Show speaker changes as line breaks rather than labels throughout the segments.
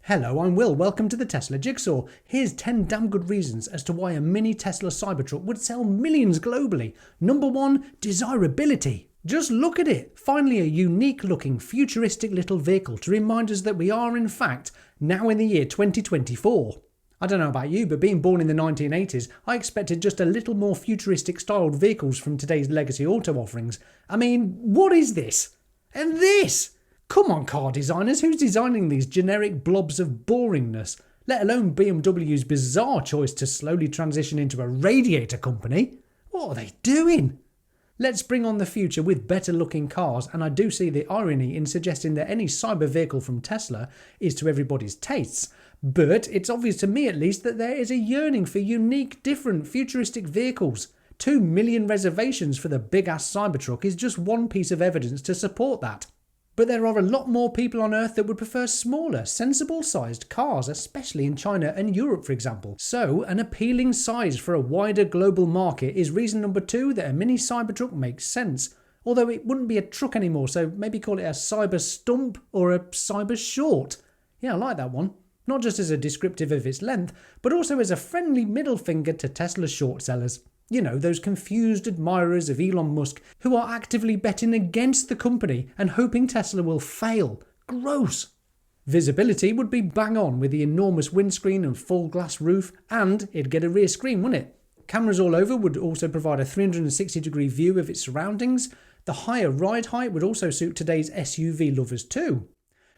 Hello, I'm Will. Welcome to the Tesla Jigsaw. Here's 10 damn good reasons as to why a mini Tesla Cybertruck would sell millions globally. Number 1, desirability. Just look at it. Finally a unique looking futuristic little vehicle to remind us that we are in fact now in the year 2024. I don't know about you, but being born in the 1980s, I expected just a little more futuristic styled vehicles from today's legacy auto offerings. I mean, what is this? And this? Come on, car designers, who's designing these generic blobs of boringness? Let alone BMW's bizarre choice to slowly transition into a radiator company. What are they doing? Let's bring on the future with better looking cars, and I do see the irony in suggesting that any cyber vehicle from Tesla is to everybody's tastes. But it's obvious to me at least that there is a yearning for unique, different, futuristic vehicles. 2 million reservations for the big-ass Cybertruck is just one piece of evidence to support that. But there are a lot more people on Earth that would prefer smaller, sensible-sized cars, especially in China and Europe, for example. So, an appealing size for a wider global market is reason number 2 that a mini Cybertruck makes sense. Although it wouldn't be a truck anymore, so maybe call it a Cyber Stump or a Cybershort. Yeah, I like that one. Not just as a descriptive of its length, but also as a friendly middle finger to Tesla short sellers. You know, those confused admirers of Elon Musk who are actively betting against the company and hoping Tesla will fail. Gross. Visibility would be bang on with the enormous windscreen and full glass roof, and it'd get a rear screen, wouldn't it? Cameras all over would also provide a 360-degree view of its surroundings. The higher ride height would also suit today's SUV lovers too.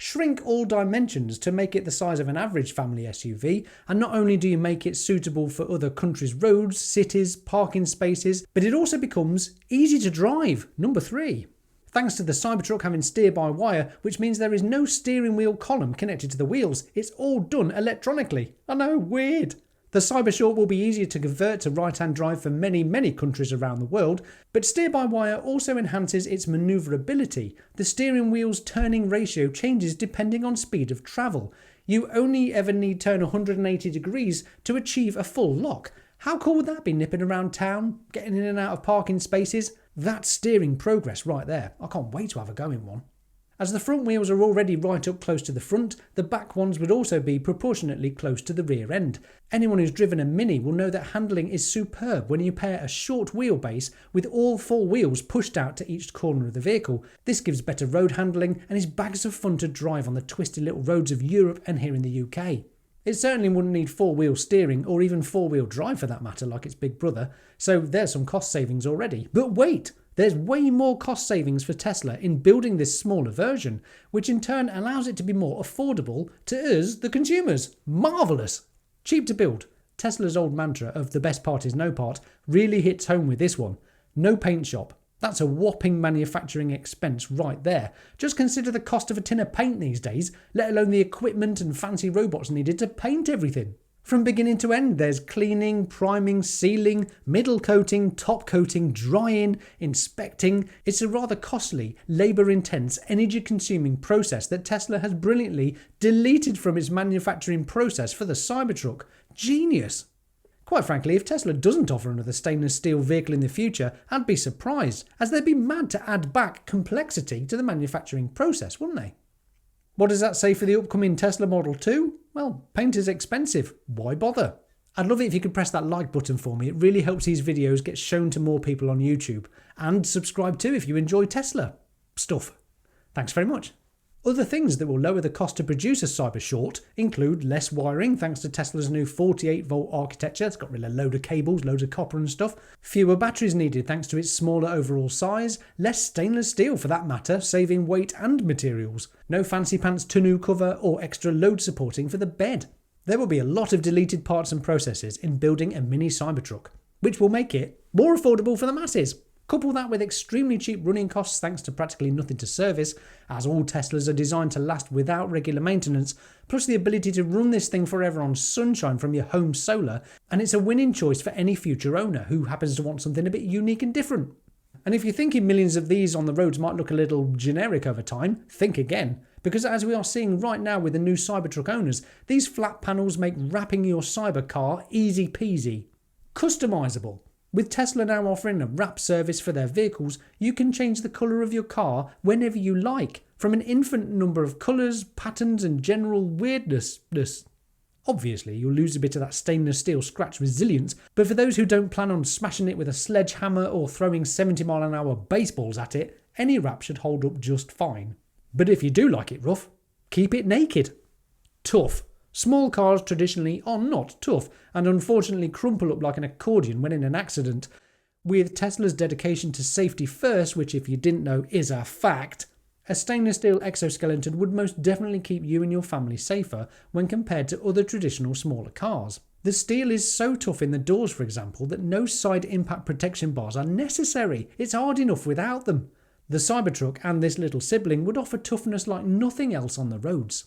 Shrink all dimensions to make it the size of an average family SUV, and not only do you make it suitable for other countries' roads, cities, parking spaces, but it also becomes easy to drive. Number 3. Thanks to the Cybertruck having steer-by-wire, which means there is no steering wheel column connected to the wheels, it's all done electronically. I know, weird. The Cybershort will be easier to convert to right-hand drive for many countries around the world, but steer-by-wire also enhances its manoeuvrability. The steering wheel's turning ratio changes depending on speed of travel. You only ever need turn 180 degrees to achieve a full lock. How cool would that be, nipping around town, getting in and out of parking spaces? That's steering progress right there. I can't wait to have a go in one. As the front wheels are already right up close to the front, the back ones would also be proportionately close to the rear end. Anyone who's driven a Mini will know that handling is superb when you pair a short wheelbase with all 4 wheels pushed out to each corner of the vehicle. This gives better road handling and is bags of fun to drive on the twisty little roads of Europe and here in the UK. It certainly wouldn't need 4-wheel steering or even 4-wheel drive for that matter like its big brother, so there's some cost savings already. But wait! There's way more cost savings for Tesla in building this smaller version, which in turn allows it to be more affordable to us, the consumers. Marvellous! Cheap to build. Tesla's old mantra of the best part is no part really hits home with this one. No paint shop. That's a whopping manufacturing expense right there. Just consider the cost of a tin of paint these days, let alone the equipment and fancy robots needed to paint everything. From beginning to end, there's cleaning, priming, sealing, middle coating, top coating, drying, inspecting. It's a rather costly, labour-intense, energy-consuming process that Tesla has brilliantly deleted from its manufacturing process for the Cybertruck. Genius! Quite frankly, if Tesla doesn't offer another stainless steel vehicle in the future, I'd be surprised, as they'd be mad to add back complexity to the manufacturing process, wouldn't they? What does that say for the upcoming Tesla Model 2? Well, paint is expensive. Why bother? I'd love it if you could press that like button for me. It really helps these videos get shown to more people on YouTube. And subscribe too if you enjoy Tesla stuff. Thanks very much. Other things that will lower the cost to produce a Cybershort include less wiring thanks to Tesla's new 48-volt architecture. It's got rid of a load of cables, loads of copper and stuff. Fewer batteries needed thanks to its smaller overall size. Less stainless steel for that matter, saving weight and materials. No fancy pants tonneau cover or extra load supporting for the bed. There will be a lot of deleted parts and processes in building a mini Cybertruck, which will make it more affordable for the masses. Couple that with extremely cheap running costs thanks to practically nothing to service, as all Teslas are designed to last without regular maintenance, plus the ability to run this thing forever on sunshine from your home solar, and it's a winning choice for any future owner who happens to want something a bit unique and different. And if you're thinking millions of these on the roads might look a little generic over time, think again. Because as we are seeing right now with the new Cybertruck owners, these flat panels make wrapping your cyber car easy peasy. Customisable. With Tesla now offering a wrap service for their vehicles, you can change the colour of your car whenever you like. from an infinite number of colours, patterns and general weirdness. Obviously, you'll lose a bit of that stainless steel scratch resilience, but for those who don't plan on smashing it with a sledgehammer or throwing 70-mile-an-hour baseballs at it, any wrap should hold up just fine. But if you do like it rough, keep it naked. Tough. Small cars traditionally are not tough, and unfortunately crumple up like an accordion when in an accident. With Tesla's dedication to safety first, which if you didn't know is a fact, a stainless steel exoskeleton would most definitely keep you and your family safer when compared to other traditional smaller cars. The steel is so tough in the doors, for example, that no side impact protection bars are necessary. It's hard enough without them. The Cybertruck and this little sibling would offer toughness like nothing else on the roads.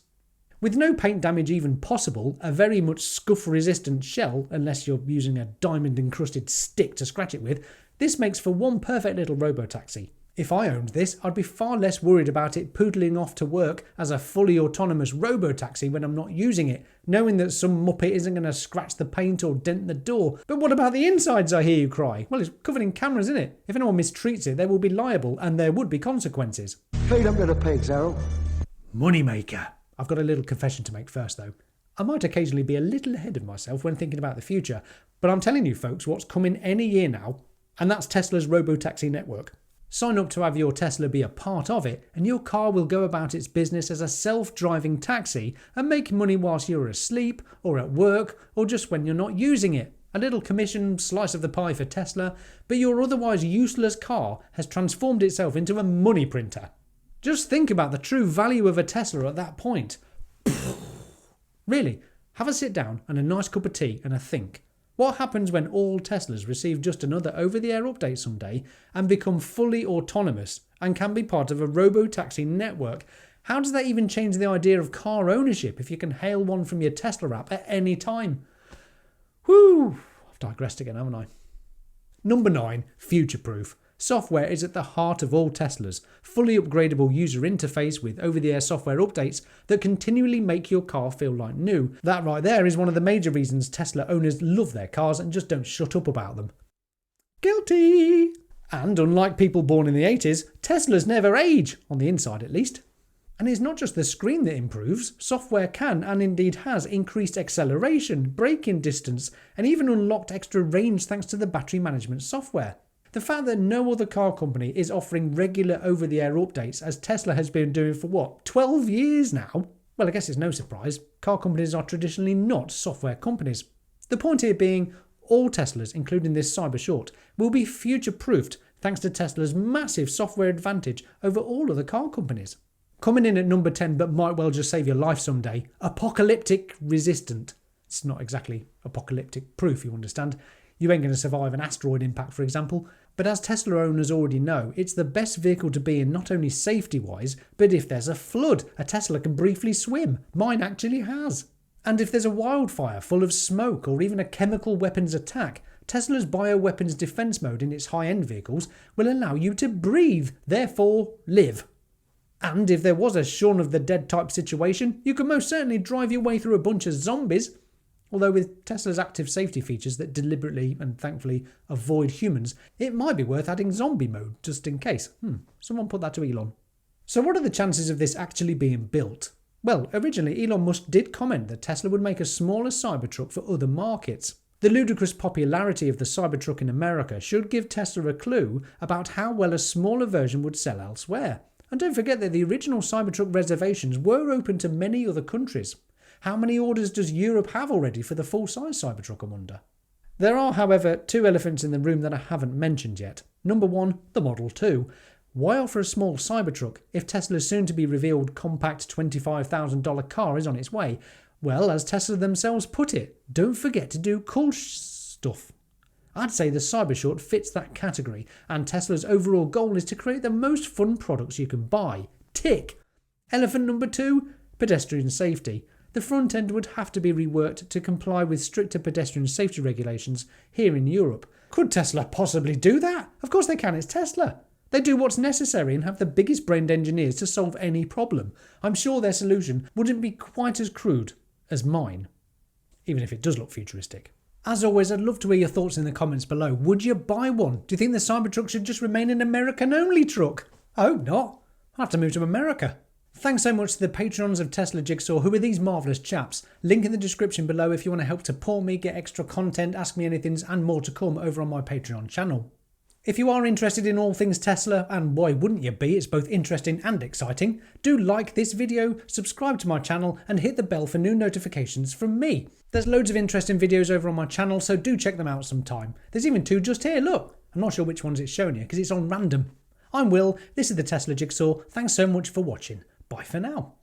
With no paint damage even possible, a very much scuff-resistant shell, unless you're using a diamond-encrusted stick to scratch it with, this makes for one perfect little robotaxi. If I owned this, I'd be far less worried about it poodling off to work as a fully autonomous robotaxi when I'm not using it, knowing that some muppet isn't going to scratch the paint or dent the door. But what about the insides, I hear you cry? Well, it's covered in cameras, isn't it? If anyone mistreats it, they will be liable, and there would be consequences.
Feed them to the pigs, Harold.
Moneymaker. I've got a little confession to make first, though. I might occasionally be a little ahead of myself when thinking about the future, but I'm telling you folks what's coming any year now, and that's Tesla's robotaxi network. Sign up to have your Tesla be a part of it, and your car will go about its business as a self-driving taxi and make money whilst you're asleep, or at work, or just when you're not using it. A little commission slice of the pie for Tesla, but your otherwise useless car has transformed itself into a money printer. Just think about the true value of a Tesla at that point. Really, have a sit down and a nice cup of tea and a think. What happens when all Teslas receive just another over-the-air update someday and become fully autonomous and can be part of a robo-taxi network? How does that even change the idea of car ownership if you can hail one from your Tesla app at any time? Whew, I've digressed again, haven't I? Number 9, future-proof. Software is at the heart of all Teslas. Fully upgradable user interface with over-the-air software updates that continually make your car feel like new. That right there is one of the major reasons Tesla owners love their cars and just don't shut up about them. Guilty! And unlike people born in the 80s, Teslas never age, on the inside at least. And it's not just the screen that improves, software can and indeed has increased acceleration, braking distance, and even unlocked extra range thanks to the battery management software. The fact that no other car company is offering regular over-the-air updates, as Tesla has been doing for 12 years now? Well, I guess it's no surprise. Car companies are traditionally not software companies. The point here being, all Teslas, including this Cybershort, will be future-proofed thanks to Tesla's massive software advantage over all other car companies. Coming in at number 10, but might well just save your life someday, apocalyptic resistant. It's not exactly apocalyptic proof, you understand. You ain't going to survive an asteroid impact, for example. But as Tesla owners already know, it's the best vehicle to be in not only safety-wise, but if there's a flood, a Tesla can briefly swim. Mine actually has. And if there's a wildfire full of smoke or even a chemical weapons attack, Tesla's bioweapons defense mode in its high-end vehicles will allow you to breathe, therefore live. And if there was a Shaun of the Dead type situation, you could most certainly drive your way through a bunch of zombies. Although with Tesla's active safety features that deliberately and thankfully avoid humans, it might be worth adding zombie mode just in case. Someone put that to Elon. So what are the chances of this actually being built? Well, originally Elon Musk did comment that Tesla would make a smaller Cybertruck for other markets. The ludicrous popularity of the Cybertruck in America should give Tesla a clue about how well a smaller version would sell elsewhere. And don't forget that the original Cybertruck reservations were open to many other countries. How many orders does Europe have already for the full-size Cybertruck, I wonder? There are, however, 2 elephants in the room that I haven't mentioned yet. Number 1, the Model 2. Why offer a small Cybertruck if Tesla's soon-to-be-revealed compact $25,000 car is on its way? Well, as Tesla themselves put it, don't forget to do cool stuff. I'd say the Cybershort fits that category, and Tesla's overall goal is to create the most fun products you can buy. Tick! Elephant number 2, pedestrian safety. The front end would have to be reworked to comply with stricter pedestrian safety regulations here in Europe. Could Tesla possibly do that? Of course they can, it's Tesla. They do what's necessary and have the biggest brained engineers to solve any problem. I'm sure their solution wouldn't be quite as crude as mine, even if it does look futuristic. As always, I'd love to hear your thoughts in the comments below. Would you buy one? Do you think the Cybertruck should just remain an American-only truck? I hope not. I'll have to move to America. Thanks so much to the patrons of Tesla Jigsaw, who are these marvellous chaps. Link in the description below if you want to help support me, get extra content, ask me anything, and more to come over on my Patreon channel. If you are interested in all things Tesla, and why wouldn't you be, it's both interesting and exciting, do like this video, subscribe to my channel, and hit the bell for new notifications from me. There's loads of interesting videos over on my channel, so do check them out sometime. There's even 2 just here, look. I'm not sure which ones it's showing you, because it's on random. I'm Will, this is the Tesla Jigsaw, thanks so much for watching. Bye for now.